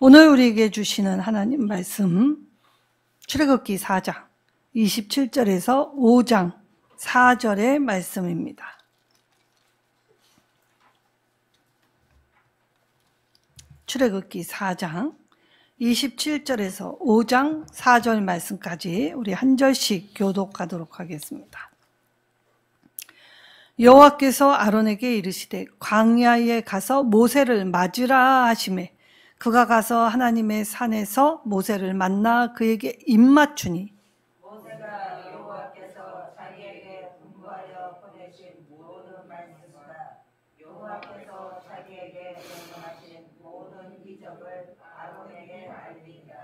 오늘 우리에게 주시는 하나님 말씀, 출애굽기 4장 27절에서 5장 4절의 말씀입니다. 출애굽기 4장 27절에서 5장 4절 말씀까지 우리 한 절씩 교독하도록 하겠습니다. 여호와께서 아론에게 이르시되 광야에 가서 모세를 맞으라 하시매 그가 가서 하나님의 산에서 모세를 만나 그에게 입맞추니 모세가 여호와께서 자기에게 분부하여 보내신 모든 말씀과 여호와께서 자기에게 명령하신 모든 기적을 아론에게 알리니라.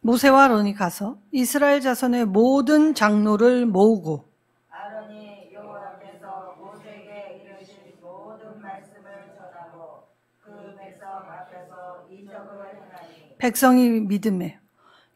모세와 아론이 가서 이스라엘 자손의 모든 장로를 모으고 아론이 여호와께서 모세에게 이르신 모든 말씀을 전하고 그 백성 앞에서 이적을 행하니 백성이 믿음에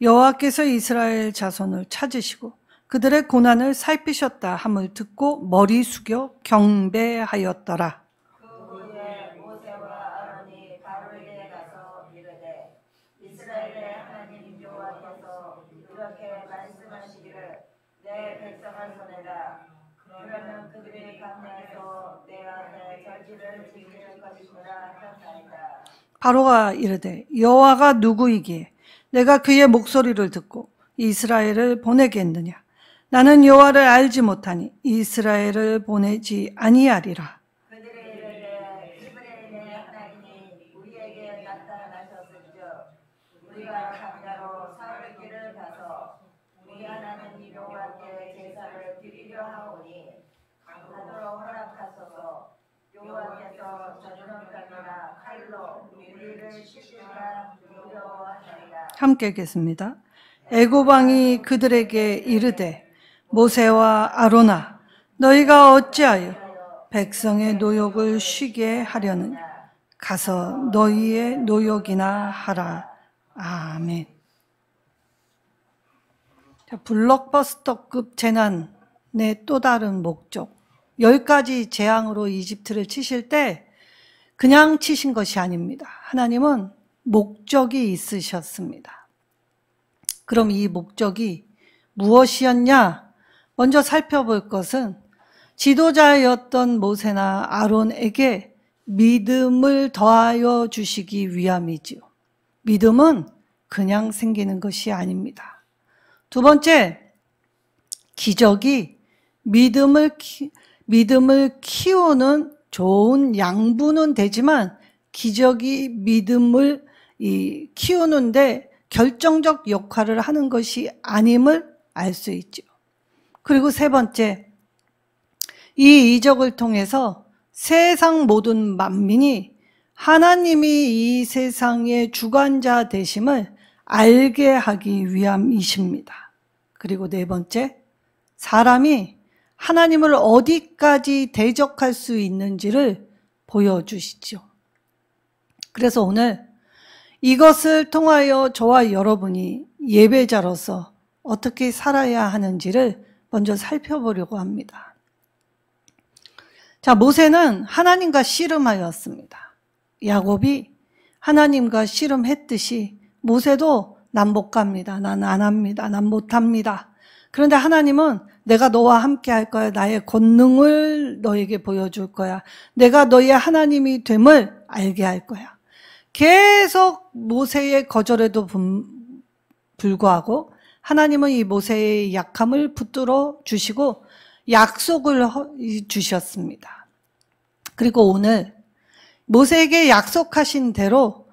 여호와께서 이스라엘 자손을 찾으시고 그들의 고난을 살피셨다 함을 듣고 머리 숙여 경배하였더라. 그 후에 모세와 아론이 바로에게 가서 이르되 이스라엘의 하나님 여호와께서 이렇게 말씀하시기를 내 백성을 보내라. 그러면 그들이 광야에서 내 앞에 절기를 지킬 것이니라 하였나이다. 바로가 이르되 여호와가 누구이기에 내가 그의 목소리를 듣고 이스라엘을 보내겠느냐. 나는 여호와를 알지 못하니 이스라엘을 보내지 아니하리라. 그들이 이르되 히브리인의 하나님이 우리에게 나타나셨은즉 우리가 광야로 사흘 길을 가서 우리 하나님 여호와께 제사를 드리려 하오니 가도록 허락하소서. 여호와께서 전염병이나 칼로 우리를 칠까 두려워하나이다. 함께 읽겠습니다. 애굽 왕이 그들에게 이르되 모세와 아론아 너희가 어찌하여 백성의 노역을 쉬게 하려느냐. 가서 너희의 노역이나 하라. 아멘. 블록버스터급 재난의 또 다른 목적, 10가지 재앙으로 이집트를 치실 때 그냥 치신 것이 아닙니다. 하나님은 목적이 있으셨습니다. 그럼 이 목적이 무엇이었냐? 먼저 살펴볼 것은 지도자였던 모세나 아론에게 믿음을 더하여 주시기 위함이지요. 믿음은 그냥 생기는 것이 아닙니다. 두 번째, 기적이 믿음을 키우는 좋은 양분은 되지만 기적이 믿음을 키우는데 결정적 역할을 하는 것이 아님을 알 수 있죠. 그리고 세 번째, 이 이적을 통해서 세상 모든 만민이 하나님이 이 세상의 주관자 되심을 알게 하기 위함이십니다. 그리고 네 번째, 사람이 하나님을 어디까지 대적할 수 있는지를 보여주시죠. 그래서 오늘 이것을 통하여 저와 여러분이 예배자로서 어떻게 살아야 하는지를 먼저 살펴보려고 합니다. 자, 모세는 하나님과 씨름하였습니다. 야곱이 하나님과 씨름했듯이 모세도 난 못 갑니다. 난 안 합니다. 난 못합니다. 그런데 하나님은 내가 너와 함께 할 거야. 나의 권능을 너에게 보여줄 거야. 내가 너의 하나님이 됨을 알게 할 거야. 계속 모세의 거절에도 불구하고 하나님은 이 모세의 약함을 붙들어 주시고 약속을 주셨습니다. 그리고 오늘 모세에게 약속하신 대로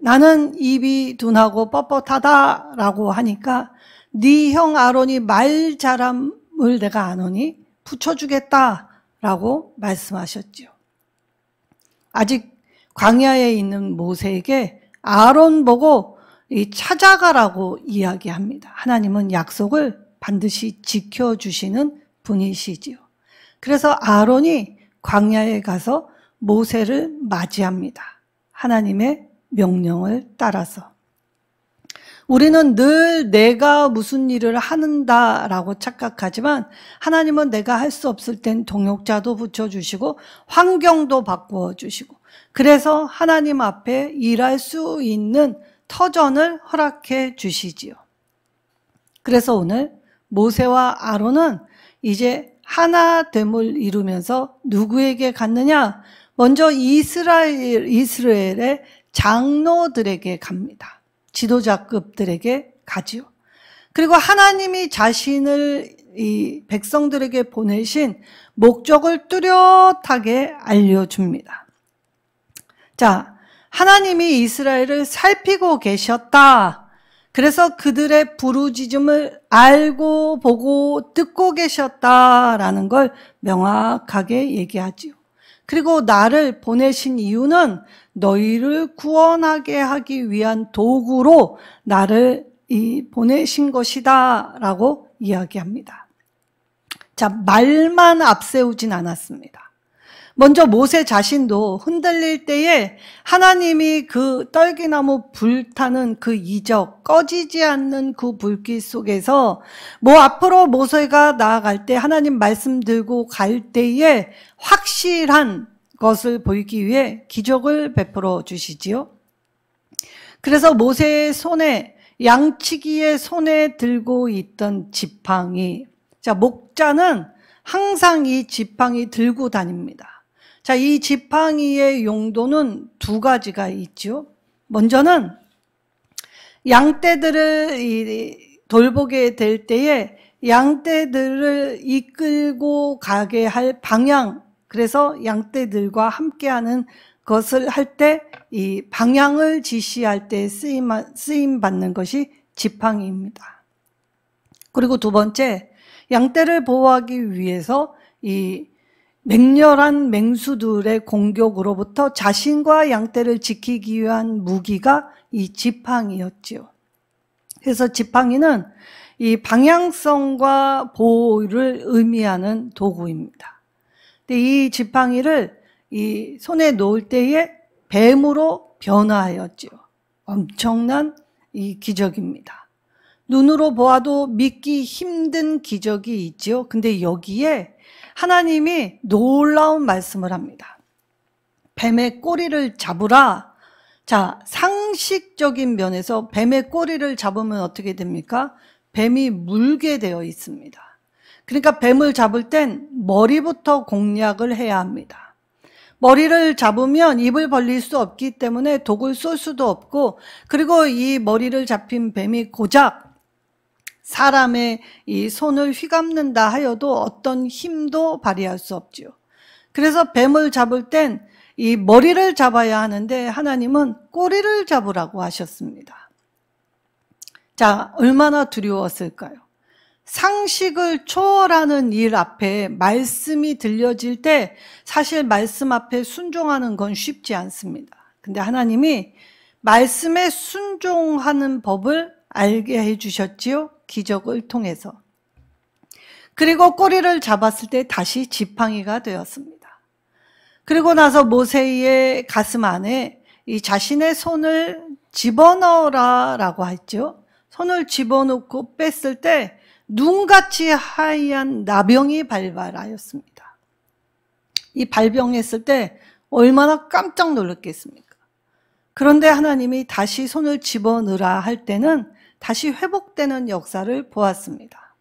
나는 입이 둔하고 뻣뻣하다라고 하니까 네 형 아론이 말 잘함을 내가 아노니 붙여주겠다라고 말씀하셨죠. 아직 광야에 있는 모세에게 아론 보고 찾아가라고 이야기합니다. 하나님은 약속을 반드시 지켜주시는 분이시지요. 그래서 아론이 광야에 가서 모세를 맞이합니다. 하나님의 명령을 따라서. 우리는 늘 내가 무슨 일을 한다라고 착각하지만 하나님은 내가 할 수 없을 땐 동역자도 붙여주시고 환경도 바꿔주시고 그래서 하나님 앞에 일할 수 있는 터전을 허락해 주시지요. 그래서 오늘 모세와 아론은 이제 하나됨을 이루면서 누구에게 갔느냐? 먼저 이스라엘의 장로들에게 갑니다. 지도자급들에게 가지요. 그리고 하나님이 자신을 이 백성들에게 보내신 목적을 뚜렷하게 알려줍니다. 자, 하나님이 이스라엘을 살피고 계셨다. 그래서 그들의 부르짖음을 알고 보고 듣고 계셨다라는 걸 명확하게 얘기하지요. 그리고 나를 보내신 이유는 너희를 구원하게 하기 위한 도구로 나를 보내신 것이다 라고 이야기합니다. 자, 말만 앞세우진 않았습니다. 먼저 모세 자신도 흔들릴 때에 하나님이 그 떨기나무 불타는 그 이적, 꺼지지 않는 그 불길 속에서 앞으로 모세가 나아갈 때 하나님 말씀 들고 갈 때에 확실한 것을 보이기 위해 기적을 베풀어 주시지요. 그래서 모세의 손에, 양치기의 손에 들고 있던 지팡이, 자, 목자는 항상 이 지팡이 들고 다닙니다. 자, 이 지팡이의 용도는 두 가지가 있죠. 먼저는 양떼들을 돌보게 될 때에 양떼들을 이끌고 가게 할 방향, 그래서 양떼들과 함께하는 것을 할 때 이 방향을 지시할 때 쓰임 받는 것이 지팡이입니다. 그리고 두 번째, 양떼를 보호하기 위해서 이 맹렬한 맹수들의 공격으로부터 자신과 양떼를 지키기 위한 무기가 이 지팡이였지요. 그래서 지팡이는 이 방향성과 보호를 의미하는 도구입니다. 근데 이 지팡이를 이 손에 놓을 때에 뱀으로 변화하였지요. 엄청난 이 기적입니다. 눈으로 보아도 믿기 힘든 기적이 있지요. 근데 여기에 하나님이 놀라운 말씀을 합니다. 뱀의 꼬리를 잡으라. 자, 상식적인 면에서 뱀의 꼬리를 잡으면 어떻게 됩니까? 뱀이 물게 되어 있습니다. 그러니까 뱀을 잡을 땐 머리부터 공략을 해야 합니다. 머리를 잡으면 입을 벌릴 수 없기 때문에 독을 쏠 수도 없고, 그리고 이 머리를 잡힌 뱀이 고작 사람의 이 손을 휘감는다 하여도 어떤 힘도 발휘할 수 없지요. 그래서 뱀을 잡을 땐 이 머리를 잡아야 하는데 하나님은 꼬리를 잡으라고 하셨습니다. 자, 얼마나 두려웠을까요? 상식을 초월하는 일 앞에 말씀이 들려질 때 사실 말씀 앞에 순종하는 건 쉽지 않습니다. 근데 하나님이 말씀에 순종하는 법을 알게 해주셨지요. 기적을 통해서. 그리고 꼬리를 잡았을 때 다시 지팡이가 되었습니다. 그리고 나서 모세의 가슴 안에 이 자신의 손을 집어넣어라 라고 했죠. 손을 집어넣고 뺐을 때 눈같이 하얀 나병이 발발하였습니다. 이 발병했을 때 얼마나 깜짝 놀랐겠습니까? 그런데 하나님이 다시 손을 집어넣으라 할 때는 다시 회복되는 역사를 보았습니다.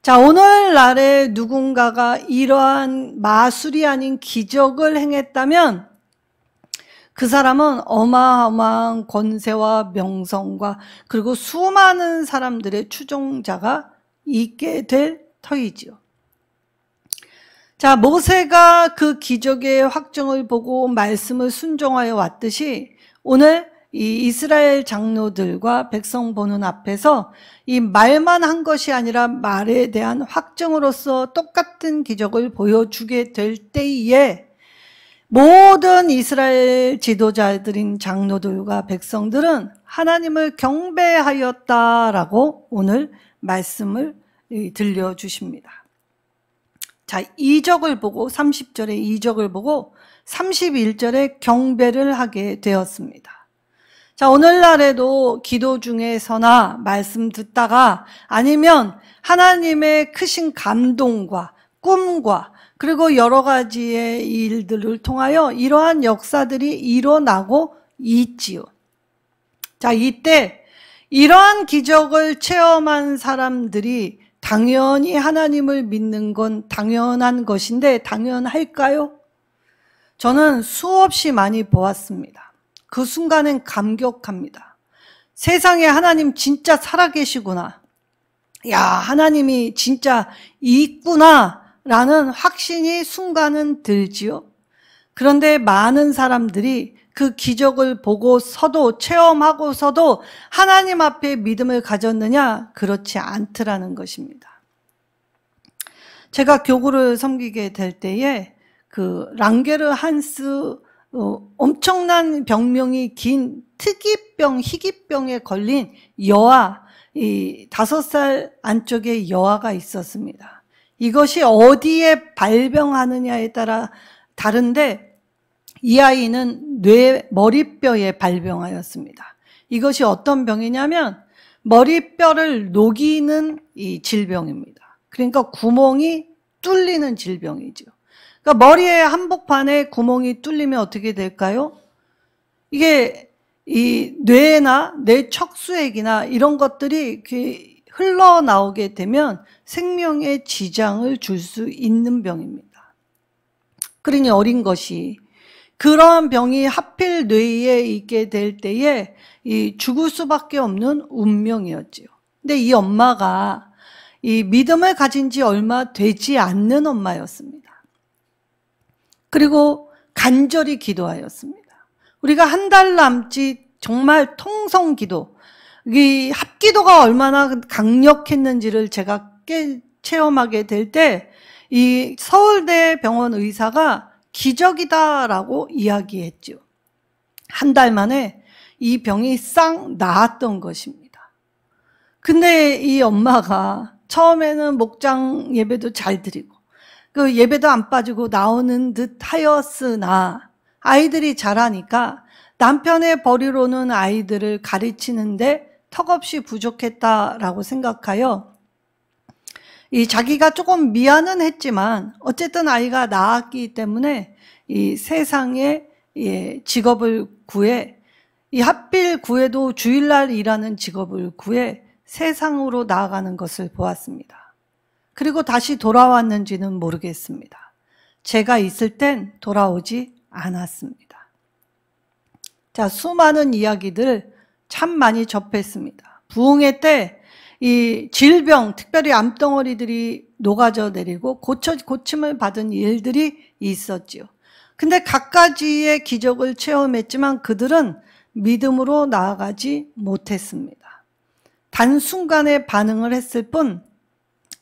자, 오늘날에 누군가가 이러한 마술이 아닌 기적을 행했다면 그 사람은 어마어마한 권세와 명성과 그리고 수많은 사람들의 추종자가 있게 될 터이지요. 자, 모세가 그 기적의 확정을 보고 말씀을 순종하여 왔듯이 오늘 이 이스라엘 장로들과 백성 보는 앞에서 이 말만 한 것이 아니라 말에 대한 확정으로서 똑같은 기적을 보여주게 될 때에 모든 이스라엘 지도자들인 장로들과 백성들은 하나님을 경배하였다라고 오늘 말씀을 들려주십니다. 자, 이적을 보고 30절의 이적을 보고 31절에 경배를 하게 되었습니다. 자, 오늘날에도 기도 중에서나 말씀 듣다가 아니면 하나님의 크신 감동과 꿈과 그리고 여러 가지의 일들을 통하여 이러한 역사들이 일어나고 있지요. 자, 이때 이러한 기적을 체험한 사람들이 당연히 하나님을 믿는 건 당연한 것인데 당연할까요? 저는 수없이 많이 보았습니다. 그 순간엔 감격합니다. 세상에 하나님 진짜 살아계시구나. 야, 하나님이 진짜 있구나 라는 확신이 순간은 들지요. 그런데 많은 사람들이 그 기적을 보고서도 체험하고서도 하나님 앞에 믿음을 가졌느냐? 그렇지 않더라는 것입니다. 제가 교구를 섬기게 될 때에 그 랑게르 한스 엄청난 병명이 긴 특이병, 희귀병에 걸린 여아, 이 5살 안쪽에 여아가 있었습니다. 이것이 어디에 발병하느냐에 따라 다른데 이 아이는 머리뼈에 발병하였습니다. 이것이 어떤 병이냐면 머리뼈를 녹이는 이 질병입니다. 그러니까 구멍이 뚫리는 질병이죠. 그러니까 머리의 한복판에 구멍이 뚫리면 어떻게 될까요? 이게 이 뇌나 뇌 척수액이나 이런 것들이 흘러나오게 되면 생명에 지장을 줄 수 있는 병입니다. 그러니 어린 것이 그러한 병이 하필 뇌에 있게 될 때에 이 죽을 수밖에 없는 운명이었지요. 근데 이 엄마가 이 믿음을 가진 지 얼마 되지 않는 엄마였습니다. 그리고 간절히 기도하였습니다. 우리가 한 달 남짓 정말 통성 기도, 이 합기도가 얼마나 강력했는지를 제가 체험하게 될 때 이 서울대 병원 의사가 기적이다라고 이야기했죠. 한 달 만에 이 병이 싹 나았던 것입니다. 근데 이 엄마가 처음에는 목장 예배도 잘 드리고 그 예배도 안 빠지고 나오는 듯 하였으나 아이들이 자라니까 남편의 벌이로는 아이들을 가르치는데 턱없이 부족했다라고 생각하여 이 자기가 조금 미안은 했지만 어쨌든 아이가 낳았기 때문에 이 세상에 직업을 구해 이 하필 구해도 주일날 일하는 직업을 구해 세상으로 나아가는 것을 보았습니다. 그리고 다시 돌아왔는지는 모르겠습니다. 제가 있을 땐 돌아오지 않았습니다. 자, 수많은 이야기들 참 많이 접했습니다. 부흥회 때 이 질병, 특별히 암덩어리들이 녹아져 내리고 고침을 받은 일들이 있었지요. 근데 갖가지의 기적을 체험했지만 그들은 믿음으로 나아가지 못했습니다. 단순간에 반응을 했을 뿐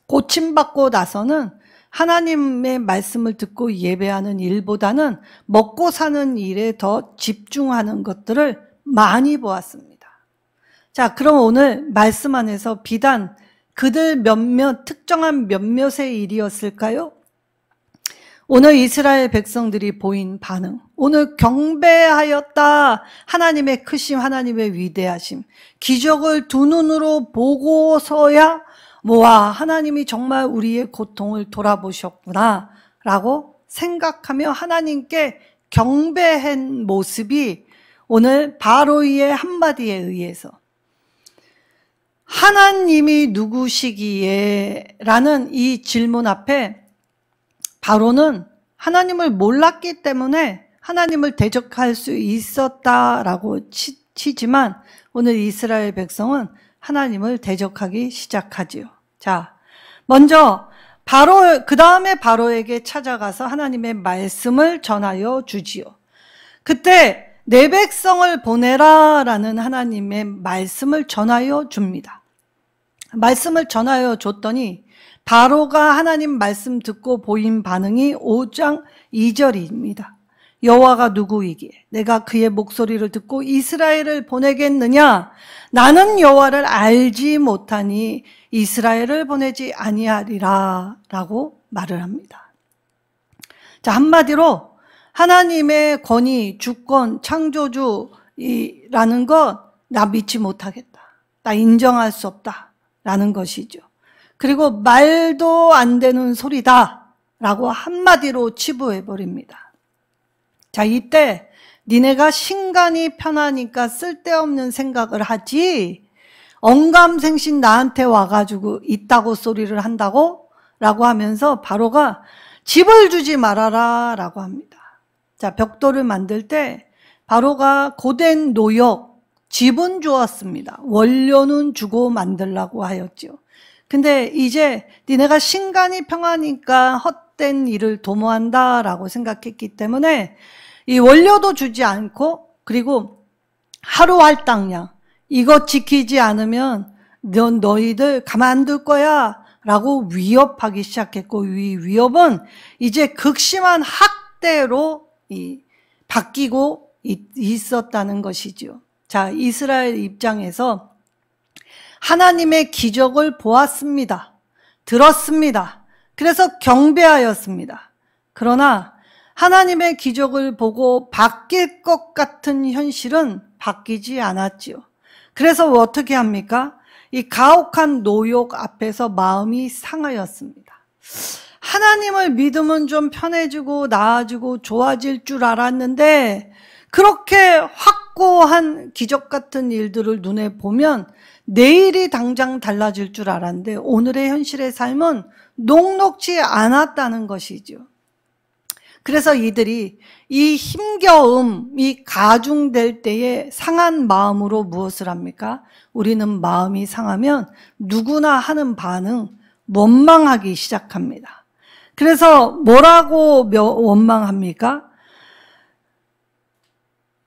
고침받고 나서는 하나님의 말씀을 듣고 예배하는 일보다는 먹고 사는 일에 더 집중하는 것들을 많이 보았습니다. 자, 그럼 오늘 말씀 안에서 비단 그들 특정한 몇몇의 일이었을까요? 오늘 이스라엘 백성들이 보인 반응, 오늘 경배하였다. 하나님의 크심, 하나님의 위대하심, 기적을 두 눈으로 보고서야 와, 하나님이 정말 우리의 고통을 돌아보셨구나 라고 생각하며 하나님께 경배한 모습이 오늘 바로의 한마디에 의해서 하나님이 누구시기에? 라는 이 질문 앞에 바로는 하나님을 몰랐기 때문에 하나님을 대적할 수 있었다라고 치지만 오늘 이스라엘 백성은 하나님을 대적하기 시작하지요. 자, 먼저 그 다음에 바로에게 찾아가서 하나님의 말씀을 전하여 주지요. 그때 내 백성을 보내라 라는 하나님의 말씀을 전하여 줍니다. 말씀을 전하여 줬더니 바로가 하나님 말씀 듣고 보인 반응이 5장 2절입니다. 여호와가 누구이기에 내가 그의 목소리를 듣고 이스라엘을 보내겠느냐? 나는 여호와를 알지 못하니 이스라엘을 보내지 아니하리라 라고 말을 합니다. 자, 한마디로 하나님의 권위, 주권, 창조주라는 것 나 믿지 못하겠다. 나 인정할 수 없다. 라는 것이죠. 그리고 말도 안 되는 소리다. 라고 한마디로 치부해 버립니다. 자, 이때 니네가 신간이 편하니까 쓸데없는 생각을 하지 언감생신 나한테 와가지고 있다고 소리를 한다고? 라고 하면서 바로가 집을 주지 말아라 라고 합니다. 자, 벽돌을 만들 때 바로가 고된 노역, 집은 주었습니다. 원료는 주고 만들라고 하였죠. 근데 이제 니네가 신간이 평하니까 헛된 일을 도모한다 라고 생각했기 때문에 이 원료도 주지 않고, 그리고 하루 할당량, 이것 지키지 않으면 너희들 가만둘 거야 라고 위협하기 시작했고, 이 위협은 이제 극심한 학대로 바뀌고 있었다는 것이죠. 자, 이스라엘 입장에서 하나님의 기적을 보았습니다. 들었습니다. 그래서 경배하였습니다. 그러나 하나님의 기적을 보고 바뀔 것 같은 현실은 바뀌지 않았지요. 그래서 어떻게 합니까? 이 가혹한 노역 앞에서 마음이 상하였습니다. 하나님을 믿으면 좀 편해지고 나아지고 좋아질 줄 알았는데 그렇게 확고한 기적 같은 일들을 눈에 보면 내일이 당장 달라질 줄 알았는데 오늘의 현실의 삶은 녹록지 않았다는 것이죠. 그래서 이들이 이 힘겨움이 가중될 때에 상한 마음으로 무엇을 합니까? 우리는 마음이 상하면 누구나 하는 반응, 원망하기 시작합니다. 그래서 뭐라고 원망합니까?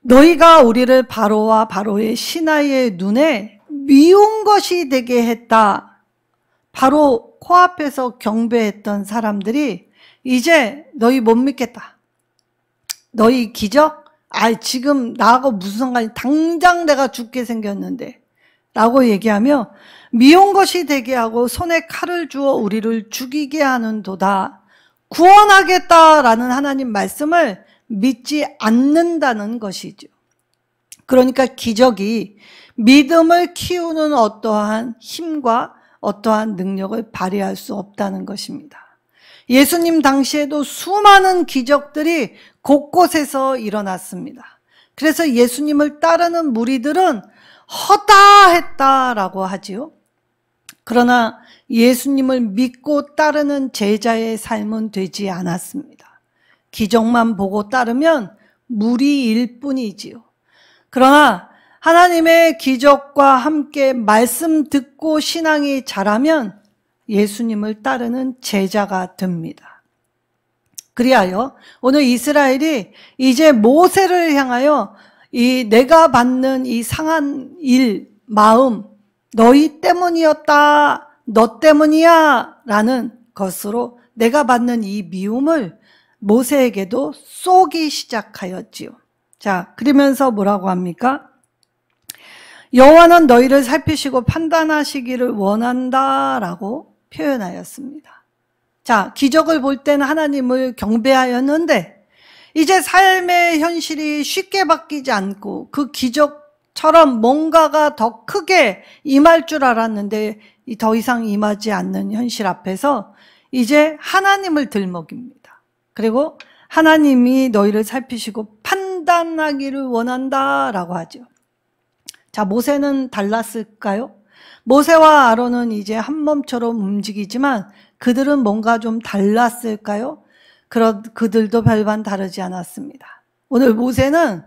너희가 우리를 바로와 바로의 신하의 눈에 미운 것이 되게 했다. 바로 코앞에서 경배했던 사람들이 이제 너희 못 믿겠다. 너희 기적? 지금 나하고 무슨 상관이, 당장 내가 죽게 생겼는데 라고 얘기하며 미운 것이 되게 하고 손에 칼을 주어 우리를 죽이게 하는도다. 구원하겠다라는 하나님 말씀을 믿지 않는다는 것이죠. 그러니까 기적이 믿음을 키우는 어떠한 힘과 어떠한 능력을 발휘할 수 없다는 것입니다. 예수님 당시에도 수많은 기적들이 곳곳에서 일어났습니다. 그래서 예수님을 따르는 무리들은 허다했다라고 하지요. 그러나 예수님을 믿고 따르는 제자의 삶은 되지 않았습니다. 기적만 보고 따르면 무리일 뿐이지요. 그러나 하나님의 기적과 함께 말씀 듣고 신앙이 자라면 예수님을 따르는 제자가 됩니다. 그리하여 오늘 이스라엘이 이제 모세를 향하여 내가 받는 이 상한 일, 마음, 너희 때문이었다, 너 때문이야 라는 것으로 내가 받는 이 미움을 모세에게도 쏘기 시작하였지요. 자, 그러면서 뭐라고 합니까? 여호와는 너희를 살피시고 판단하시기를 원한다라고 표현하였습니다. 자, 기적을 볼 때는 하나님을 경배하였는데 이제 삶의 현실이 쉽게 바뀌지 않고 그 기적처럼 뭔가가 더 크게 임할 줄 알았는데 더 이상 임하지 않는 현실 앞에서 이제 하나님을 들먹입니다. 그리고 하나님이 너희를 살피시고 판단하기를 원한다라고 하죠. 자, 모세는 달랐을까요? 모세와 아론은 이제 한 몸처럼 움직이지만 그들은 뭔가 좀 달랐을까요? 그들도 별반 다르지 않았습니다. 오늘 모세는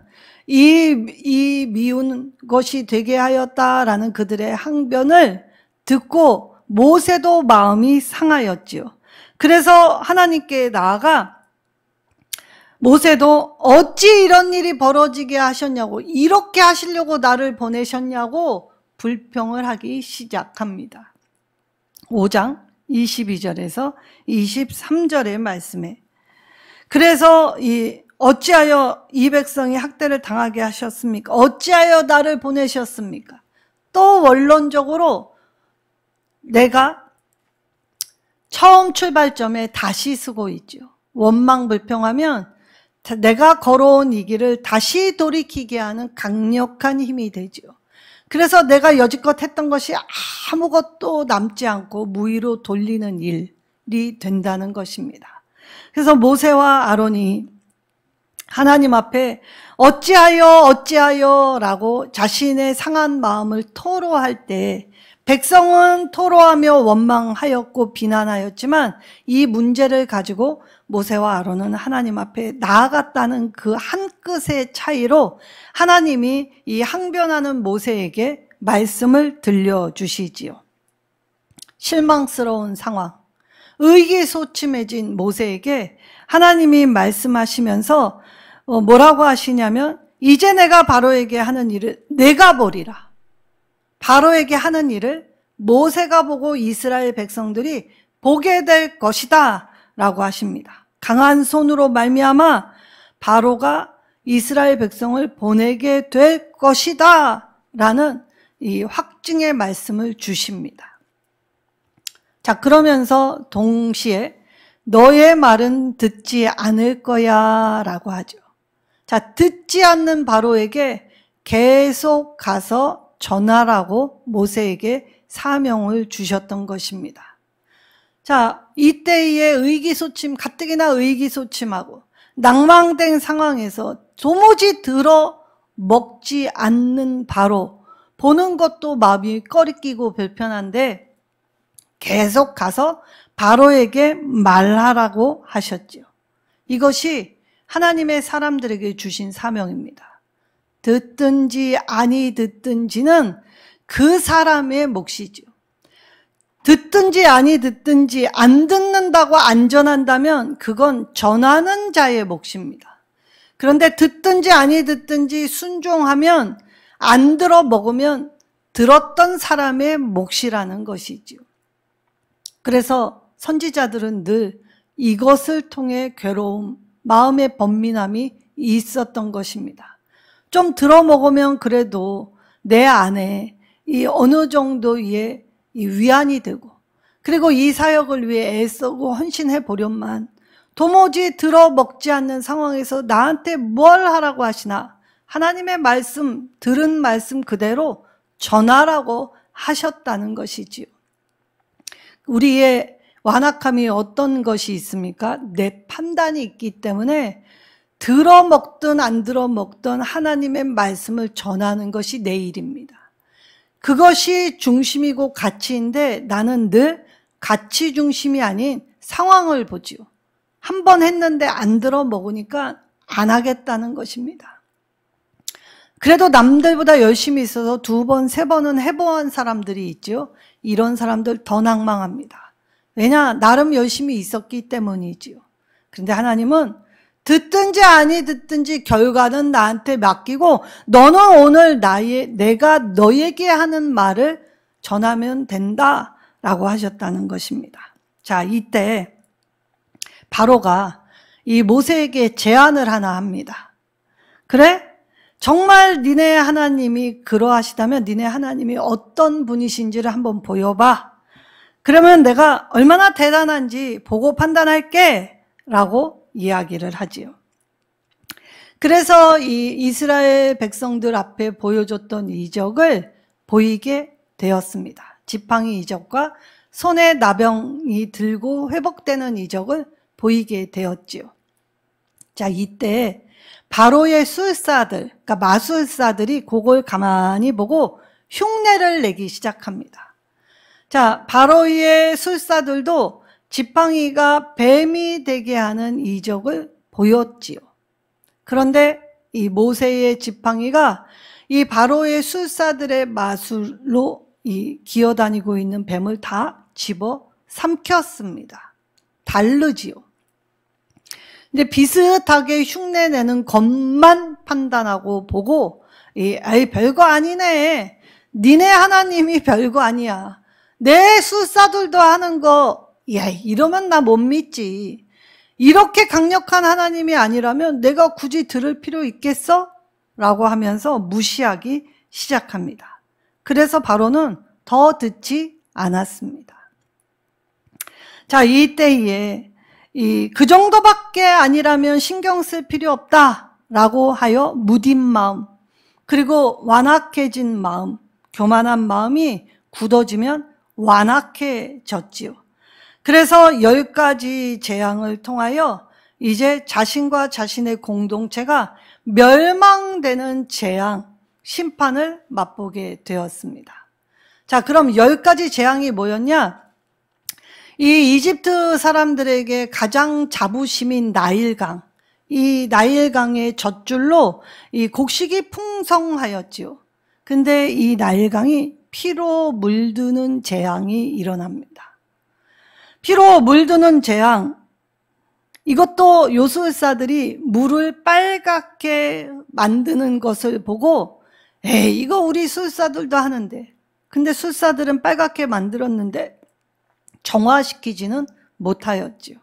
이 미운 것이 되게 하였다라는 그들의 항변을 듣고 모세도 마음이 상하였지요. 그래서 하나님께 나아가 모세도 어찌 이런 일이 벌어지게 하셨냐고, 이렇게 하시려고 나를 보내셨냐고 불평을 하기 시작합니다. 5장 22절에서 23절의 말씀에 그래서 어찌하여 이 백성이 학대를 당하게 하셨습니까? 어찌하여 나를 보내셨습니까? 또 원론적으로 내가 처음 출발점에 다시 쓰고 있죠. 원망 불평하면 내가 걸어온 이 길을 다시 돌이키게 하는 강력한 힘이 되죠. 그래서 내가 여지껏 했던 것이 아무것도 남지 않고 무의로 돌리는 일이 된다는 것입니다. 그래서 모세와 아론이 하나님 앞에 어찌하여 라고 자신의 상한 마음을 토로할 때 백성은 토로하며 원망하였고 비난하였지만 이 문제를 가지고 모세와 아론은 하나님 앞에 나아갔다는 그 한 끗의 차이로 하나님이 이 항변하는 모세에게 말씀을 들려주시지요. 실망스러운 상황, 의기소침해진 모세에게 하나님이 말씀하시면서 뭐라고 하시냐면 이제 내가 바로에게 하는 일을 내가 보리라. 바로에게 하는 일을 모세가 보고 이스라엘 백성들이 보게 될 것이다 라고 하십니다. 강한 손으로 말미암아 바로가 이스라엘 백성을 보내게 될 것이다 라는 이 확증의 말씀을 주십니다. 자, 그러면서 동시에 너의 말은 듣지 않을 거야 라고 하죠. 자, 듣지 않는 바로에게 계속 가서 전하라고 모세에게 사명을 주셨던 것입니다. 자, 이때의 가뜩이나 의기소침하고 낭망된 상황에서 도무지 들어 먹지 않는 바로, 보는 것도 마음이 꺼리끼고 불편한데 계속 가서 바로에게 말하라고 하셨지요. 이것이 하나님의 사람들에게 주신 사명입니다. 듣든지 아니 듣든지는 그 사람의 몫이죠. 듣든지 아니 듣든지 안 듣는다고 안전한다면 그건 전하는 자의 몫입니다. 그런데 듣든지 아니 듣든지 순종하면 안 들어 먹으면 들었던 사람의 몫이라는 것이지요. 그래서 선지자들은 늘 이것을 통해 괴로움, 마음의 번민함이 있었던 것입니다. 좀 들어먹으면 그래도 내 안에 이 어느 정도의 이 위안이 되고, 그리고 이 사역을 위해 애쓰고 헌신해 보련만 도무지 들어먹지 않는 상황에서 나한테 뭘 하라고 하시나, 하나님의 말씀, 들은 말씀 그대로 전하라고 하셨다는 것이지요. 우리의 완악함이 어떤 것이 있습니까? 내 판단이 있기 때문에 들어먹든 안 들어먹든 하나님의 말씀을 전하는 것이 내 일입니다. 그것이 중심이고 가치인데 나는 늘 가치 중심이 아닌 상황을 보지요. 한 번 했는데 안 들어먹으니까 안 하겠다는 것입니다. 그래도 남들보다 열심히 있어서 2번, 3번은 해본 사람들이 있죠. 이런 사람들 더 낭망합니다. 왜냐? 나름 열심히 있었기 때문이지요. 그런데 하나님은 듣든지 아니 듣든지 결과는 나한테 맡기고 너는 오늘 내가 너에게 하는 말을 전하면 된다라고 하셨다는 것입니다. 자, 이때 바로가 이 모세에게 제안을 하나 합니다. 그래? 정말 니네 하나님이 그러하시다면 니네 하나님이 어떤 분이신지를 한번 보여봐. 그러면 내가 얼마나 대단한지 보고 판단할게 라고 이야기를 하지요. 그래서 이 이스라엘 백성들 앞에 보여줬던 이적을 보이게 되었습니다. 지팡이 이적과 손에 나병이 들고 회복되는 이적을 보이게 되었지요. 자, 이때 바로의 술사들, 그러니까 마술사들이 그걸 가만히 보고 흉내를 내기 시작합니다. 자, 바로의 술사들도 지팡이가 뱀이 되게 하는 이적을 보였지요. 그런데 이 모세의 지팡이가 이 바로의 술사들의 마술로 이 기어다니고 있는 뱀을 다 집어 삼켰습니다. 다르지요. 근데 비슷하게 흉내내는 것만 판단하고 보고 아이 별거 아니네. 니네 하나님이 별거 아니야. 내 술사들도 하는 거 야, 이러면 나 못 믿지. 이렇게 강력한 하나님이 아니라면 내가 굳이 들을 필요 있겠어? 라고 하면서 무시하기 시작합니다. 그래서 바로는 더 듣지 않았습니다. 자, 이때에 그 정도밖에 아니라면 신경 쓸 필요 없다라고 하여 무딘 마음, 그리고 완악해진 마음, 교만한 마음이 굳어지면 완악해졌지요. 그래서 10가지 재앙을 통하여 이제 자신과 자신의 공동체가 멸망되는 재앙, 심판을 맛보게 되었습니다. 자, 그럼 10가지 재앙이 뭐였냐? 이 이집트 사람들에게 가장 자부심인 나일강, 이 나일강의 젖줄로 이 곡식이 풍성하였지요. 근데 이 나일강이 피로 물드는 재앙이 일어납니다. 피로 물드는 재앙, 이것도 요술사들이 물을 빨갛게 만드는 것을 보고 에이, 이거 우리 술사들도 하는데, 근데 술사들은 빨갛게 만들었는데 정화시키지는 못하였지요.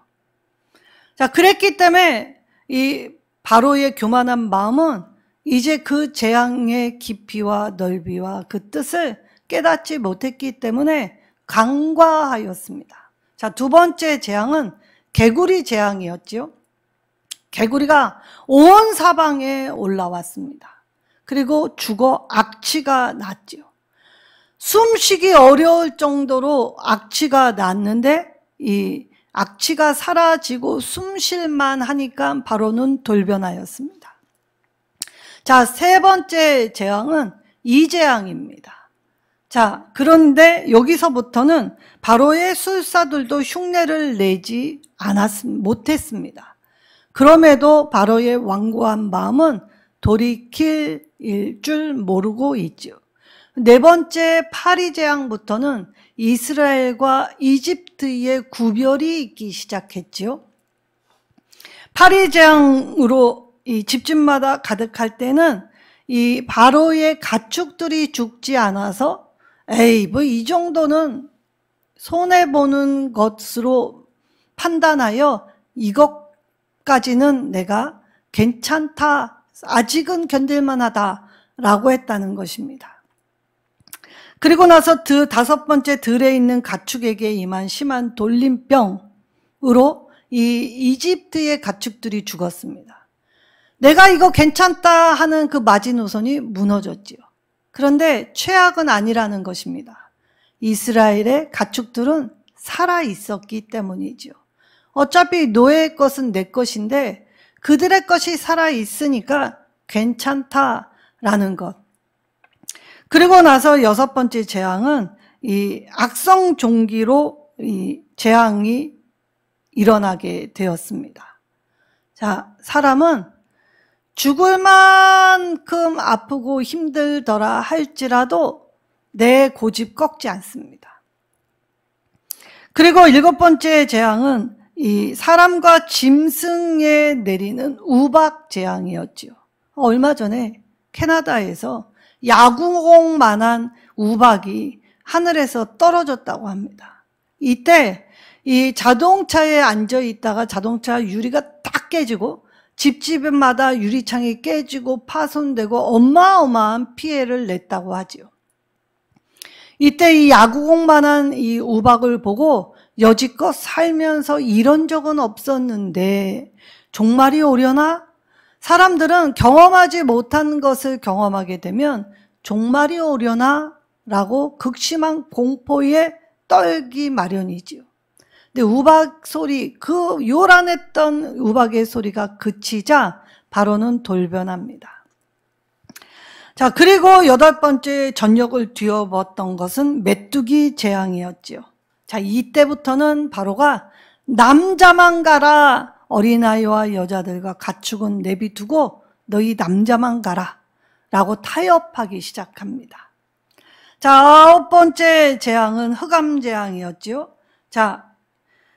자, 그랬기 때문에 이 바로의 교만한 마음은 이제 그 재앙의 깊이와 넓이와 그 뜻을 깨닫지 못했기 때문에 간과하였습니다. 자, 두 번째 재앙은 개구리 재앙이었지요. 개구리가 온 사방에 올라왔습니다. 그리고 죽어 악취가 났지요. 숨쉬기 어려울 정도로 악취가 났는데 이 악취가 사라지고 숨쉴만 하니까 바로는 돌변하였습니다. 자, 세 번째 재앙은 이재앙입니다. 자, 그런데 여기서부터는 바로의 술사들도 흉내를 내지 못했습니다. 그럼에도 바로의 완고한 마음은 돌이킬 줄 모르고 있죠. 네 번째 파리재앙부터는 이스라엘과 이집트의 구별이 있기 시작했지요. 파리재앙으로 이 집집마다 가득할 때는 이 바로의 가축들이 죽지 않아서 에이, 뭐 이 정도는 손해보는 것으로 판단하여 이것까지는 내가 괜찮다, 아직은 견딜만하다 라고 했다는 것입니다. 그리고 나서 다섯 번째 들에 있는 가축에게 임한 심한 돌림병으로 이 이집트의 가축들이 죽었습니다. 내가 이거 괜찮다 하는 그 마지노선이 무너졌지요. 그런데 최악은 아니라는 것입니다. 이스라엘의 가축들은 살아 있었기 때문이죠. 어차피 노예의 것은 내 것인데 그들의 것이 살아 있으니까 괜찮다라는 것. 그리고 나서 여섯 번째 재앙은 이 악성 종기로 이 재앙이 일어나게 되었습니다. 자, 사람은 죽을 만큼 아프고 힘들더라 할지라도 내 고집 꺾지 않습니다. 그리고 일곱 번째 재앙은 이 사람과 짐승에 내리는 우박 재앙이었지요. 얼마 전에 캐나다에서 야구공만한 우박이 하늘에서 떨어졌다고 합니다. 이때 이 자동차에 앉아 있다가 자동차 유리가 딱 깨지고 집집마다 유리창이 깨지고 파손되고 어마어마한 피해를 냈다고 하지요. 이때 이 야구공만한 이 우박을 보고 여지껏 살면서 이런 적은 없었는데 종말이 오려나? 사람들은 경험하지 못한 것을 경험하게 되면 종말이 오려나? 라고 극심한 공포에 떨기 마련이지요. 근데 우박 소리, 그 요란했던 우박의 소리가 그치자 바로는 돌변합니다. 자, 그리고 여덟 번째 전역을 뒤엎었던 것은 메뚜기 재앙이었지요. 자, 이때부터는 바로가 남자만 가라, 어린아이와 여자들과 가축은 내비두고 너희 남자만 가라 라고 타협하기 시작합니다. 자, 아홉 번째 재앙은 흑암 재앙이었지요. 자,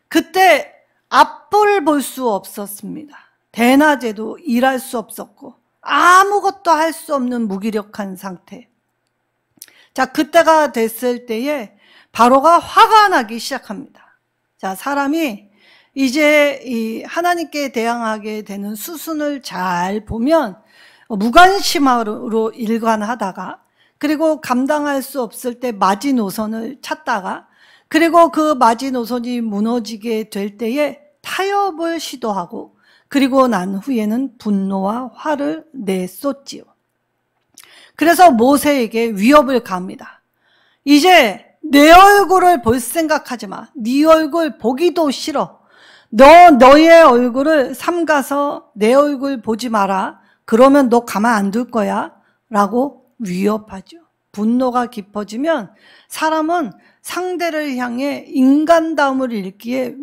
그때 앞을 볼 수 없었습니다. 대낮에도 일할 수 없었고 아무것도 할 수 없는 무기력한 상태. 자, 그때가 됐을 때에 바로가 화가 나기 시작합니다. 자, 사람이 이제 이 하나님께 대항하게 되는 수순을 잘 보면 무관심으로 일관하다가 그리고 감당할 수 없을 때 마지노선을 찾다가 그리고 그 마지노선이 무너지게 될 때에 타협을 시도하고 그리고 난 후에는 분노와 화를 내쏟지요. 그래서 모세에게 위협을 가합니다. 이제 내 얼굴을 볼 생각하지 마. 네 얼굴 보기도 싫어. 너의 얼굴을 삼가서 내 얼굴 보지 마라. 그러면 너 가만 안 둘 거야. 라고 위협하죠. 분노가 깊어지면 사람은 상대를 향해 인간다움을 잃기에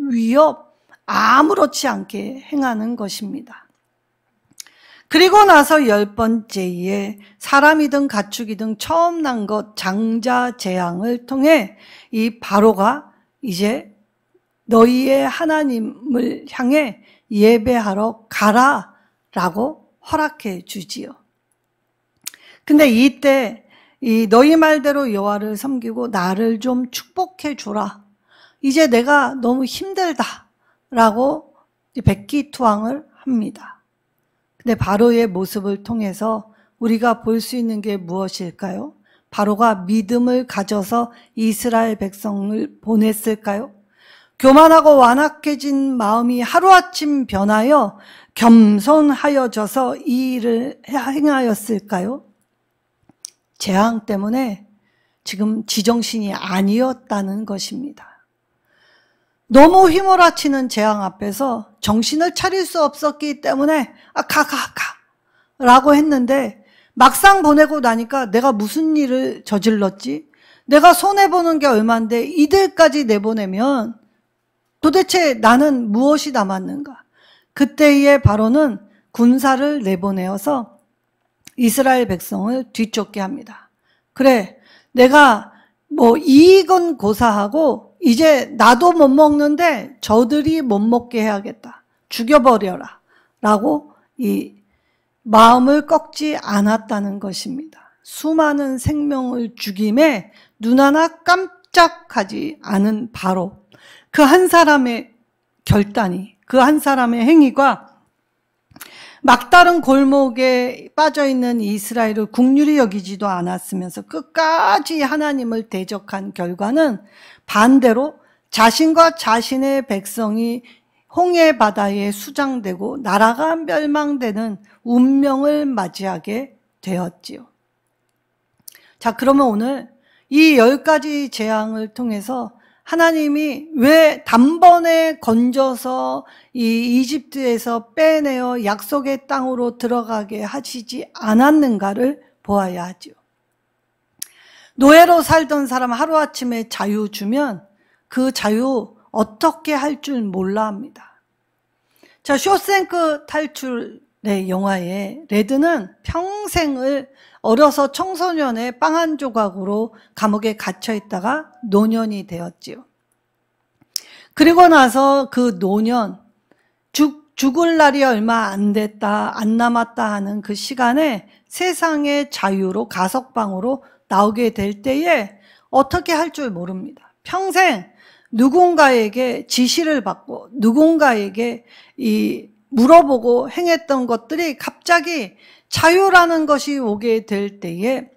아무렇지 않게 행하는 것입니다. 그리고 나서 10번째에 사람이든 가축이든 처음 난 것 장자재앙을 통해 이 바로가 이제 너희의 하나님을 향해 예배하러 가라라고 허락해 주지요. 근데 이때 너희 말대로 여호와를 섬기고 나를 좀 축복해 주라. 이제 내가 너무 힘들다라고 백기투항을 합니다. 근데 바로의 모습을 통해서 우리가 볼 수 있는 게 무엇일까요? 바로가 믿음을 가져서 이스라엘 백성을 보냈을까요? 교만하고 완악해진 마음이 하루아침 변하여 겸손하여져서 이 일을 행하였을까요? 재앙 때문에 지금 지정신이 아니었다는 것입니다. 너무 휘몰아치는 재앙 앞에서 정신을 차릴 수 없었기 때문에 가 라고 했는데 막상 보내고 나니까 내가 무슨 일을 저질렀지? 내가 손해보는 게 얼만데 이들까지 내보내면 도대체 나는 무엇이 남았는가? 그때의 바로는 군사를 내보내어서 이스라엘 백성을 뒤쫓게 합니다. 그래, 내가 이익은 고사하고 이제 나도 못 먹는데 저들이 못 먹게 해야겠다. 죽여버려라. 라고 이 마음을 꺾지 않았다는 것입니다. 수많은 생명을 죽임에 눈 하나 깜짝하지 않은 바로 그 한 사람의 결단이, 그 한 사람의 행위가 막다른 골목에 빠져있는 이스라엘을 국률이 여기지도 않았으면서 끝까지 하나님을 대적한 결과는 반대로 자신과 자신의 백성이 홍해 바다에 수장되고 나라가 멸망되는 운명을 맞이하게 되었지요. 자, 그러면 오늘 이 10가지 재앙을 통해서 하나님이 왜 단번에 건져서 이 이집트에서 빼내어 약속의 땅으로 들어가게 하시지 않았는가를 보아야 하죠. 노예로 살던 사람 하루아침에 자유 주면 그 자유 어떻게 할 줄 몰라 합니다. 자, 쇼생크 탈출의 영화에 레드는 평생을 어려서 청소년의 빵 한 조각으로 감옥에 갇혀 있다가 노년이 되었지요. 그리고 나서 그 노년, 죽을 날이 얼마 안 됐다, 안 남았다 하는 그 시간에 세상의 자유로 가석방으로 나오게 될 때에 어떻게 할 줄 모릅니다. 평생 누군가에게 지시를 받고 누군가에게 물어보고 행했던 것들이 갑자기 자유라는 것이 오게 될 때에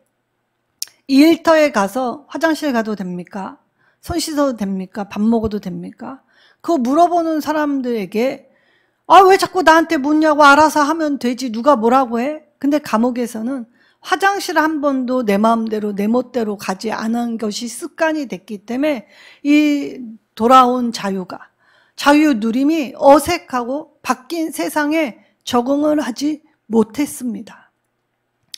일터에 가서 화장실 가도 됩니까? 손 씻어도 됩니까? 밥 먹어도 됩니까? 그거 물어보는 사람들에게 왜 자꾸 나한테 묻냐고 알아서 하면 되지 누가 뭐라고 해? 근데 감옥에서는 화장실 한 번도 내 마음대로 내 멋대로 가지 않은 것이 습관이 됐기 때문에 이 돌아온 자유 누림이 어색하고 바뀐 세상에 적응을 하지 못했습니다.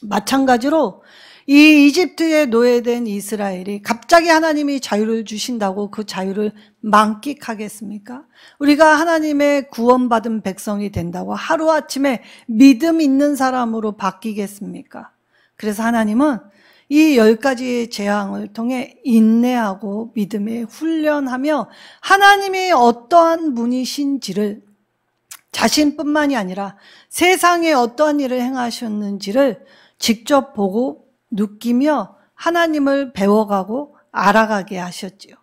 마찬가지로 이 이집트에 노예된 이스라엘이 갑자기 하나님이 자유를 주신다고 그 자유를 만끽하겠습니까? 우리가 하나님의 구원받은 백성이 된다고 하루아침에 믿음 있는 사람으로 바뀌겠습니까? 그래서 하나님은 이 10가지의 재앙을 통해 인내하고 믿음에 훈련하며 하나님이 어떠한 분이신지를 자신뿐만이 아니라 세상에 어떠한 일을 행하셨는지를 직접 보고 느끼며 하나님을 배워가고 알아가게 하셨지요.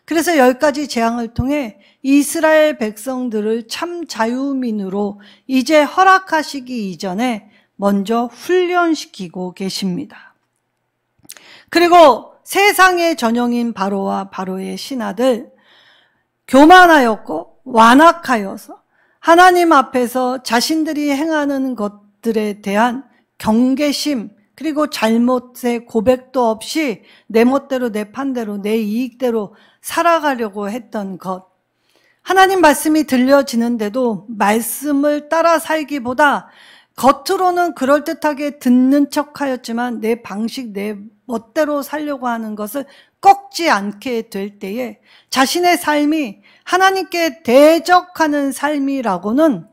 그래서 10가지 재앙을 통해 이스라엘 백성들을 참 자유민으로 이제 허락하시기 이전에 먼저 훈련시키고 계십니다. 그리고 세상의 전형인 바로와 바로의 신하들 교만하였고 완악하여서 하나님 앞에서 자신들이 행하는 것들에 대한 경계심, 그리고 잘못의 고백도 없이 내 멋대로 내 판대로 내 이익대로 살아가려고 했던 것. 하나님 말씀이 들려지는데도 말씀을 따라 살기보다 겉으로는 그럴듯하게 듣는 척하였지만 내 방식, 내 멋대로 살려고 하는 것을 꺾지 않게 될 때에 자신의 삶이 하나님께 대적하는 삶이라고는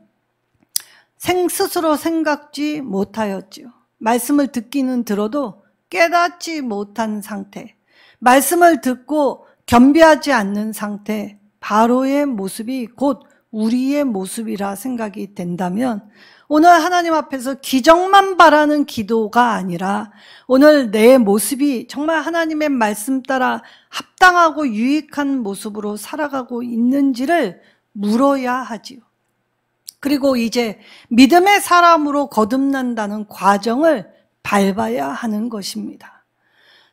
스스로 생각지 못하였지요. 말씀을 듣기는 들어도 깨닫지 못한 상태, 말씀을 듣고 겸비하지 않는 상태, 바로의 모습이 곧 우리의 모습이라 생각이 된다면 오늘 하나님 앞에서 기적만 바라는 기도가 아니라 오늘 내 모습이 정말 하나님의 말씀 따라 합당하고 유익한 모습으로 살아가고 있는지를 물어야 하지요. 그리고 이제 믿음의 사람으로 거듭난다는 과정을 밟아야 하는 것입니다.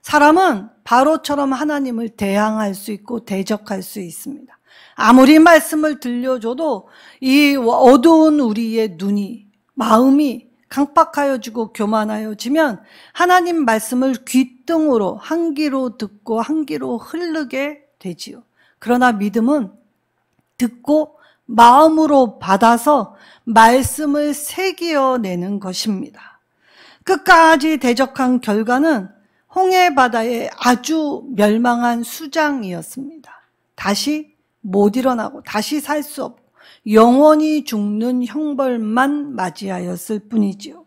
사람은 바로처럼 하나님을 대항할 수 있고 대적할 수 있습니다. 아무리 말씀을 들려줘도 이 어두운 우리의 눈이, 마음이 강팍하여지고 교만하여지면 하나님 말씀을 귓등으로 한 귀로 듣고 한 귀로 흐르게 되지요. 그러나 믿음은 듣고 마음으로 받아서 말씀을 새기어내는 것입니다. 끝까지 대적한 결과는 홍해바다의 아주 멸망한 수장이었습니다. 다시 못 일어나고 다시 살 수 없고 영원히 죽는 형벌만 맞이하였을 뿐이지요.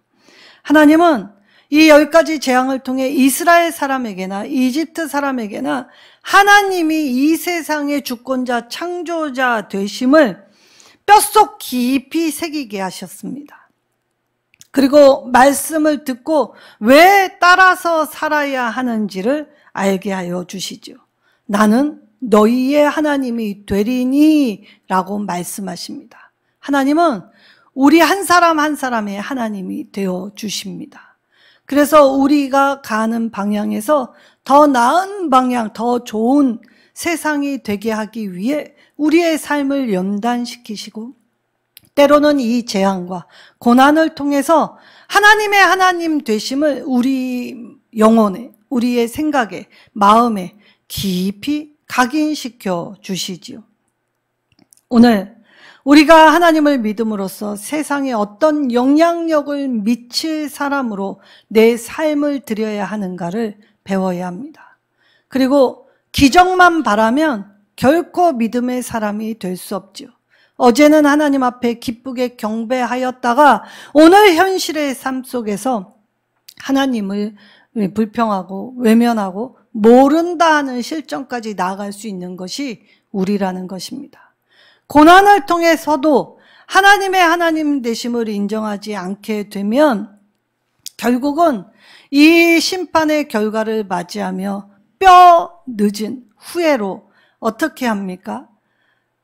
하나님은 이 10가지 재앙을 통해 이스라엘 사람에게나 이집트 사람에게나 하나님이 이 세상의 주권자 창조자 되심을 뼛속 깊이 새기게 하셨습니다. 그리고 말씀을 듣고 왜 따라서 살아야 하는지를 알게 하여 주시죠. 나는 너희의 하나님이 되리니 라고 말씀하십니다. 하나님은 우리 한 사람 한 사람의 하나님이 되어 주십니다. 그래서 우리가 가는 방향에서 더 나은 방향, 더 좋은 세상이 되게 하기 위해 우리의 삶을 연단시키시고 때로는 이 재앙과 고난을 통해서 하나님의 하나님 되심을 우리 영혼에, 우리의 생각에, 마음에 깊이 각인시켜 주시지요. 오늘 우리가 하나님을 믿음으로써 세상에 어떤 영향력을 미칠 사람으로 내 삶을 드려야 하는가를 배워야 합니다. 그리고 기적만 바라면 결코 믿음의 사람이 될 수 없죠. 어제는 하나님 앞에 기쁘게 경배하였다가 오늘 현실의 삶 속에서 하나님을 불평하고 외면하고 모른다 하는 실정까지 나아갈 수 있는 것이 우리라는 것입니다. 고난을 통해서도 하나님의 하나님 되심을 인정하지 않게 되면 결국은 이 심판의 결과를 맞이하며 뼈 늦은 후회로 어떻게 합니까?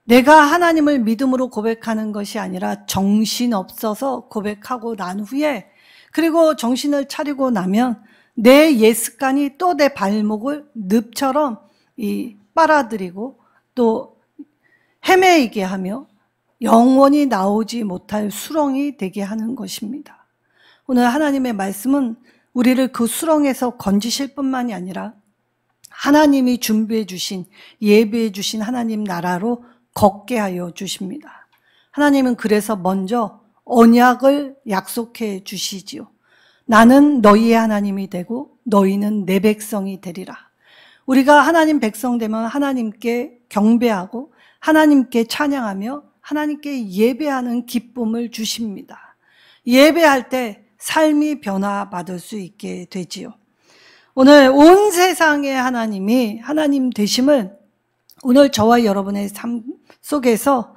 내가 하나님을 믿음으로 고백하는 것이 아니라 정신없어서 고백하고 난 후에 그리고 정신을 차리고 나면 내 옛 습관이 또 내 발목을 늪처럼 빨아들이고 또 헤매이게 하며 영원히 나오지 못할 수렁이 되게 하는 것입니다. 오늘 하나님의 말씀은 우리를 그 수렁에서 건지실 뿐만이 아니라 하나님이 준비해 주신, 예비해 주신 하나님 나라로 걷게 하여 주십니다. 하나님은 그래서 먼저 언약을 약속해 주시지요. 나는 너희의 하나님이 되고 너희는 내 백성이 되리라. 우리가 하나님 백성 되면 하나님께 경배하고 하나님께 찬양하며 하나님께 예배하는 기쁨을 주십니다. 예배할 때 삶이 변화받을 수 있게 되지요. 오늘 온 세상의 하나님이 하나님 되심을 오늘 저와 여러분의 삶 속에서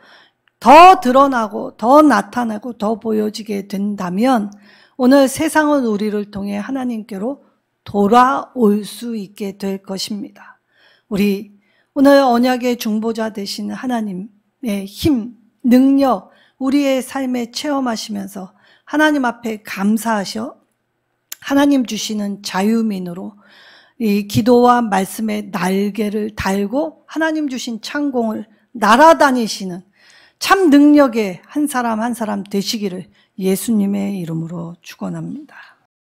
더 드러나고 더 나타나고 더 보여지게 된다면 오늘 세상은 우리를 통해 하나님께로 돌아올 수 있게 될 것입니다. 우리 오늘 언약의 중보자 되신 하나님의 힘, 능력 우리의 삶에 체험하시면서 하나님 앞에 감사하셔 하나님 주시는 자유민으로 이 기도와 말씀의 날개를 달고 하나님 주신 창공을 날아다니시는 참 능력의 한 사람 한 사람 되시기를 예수님의 이름으로 축원합니다.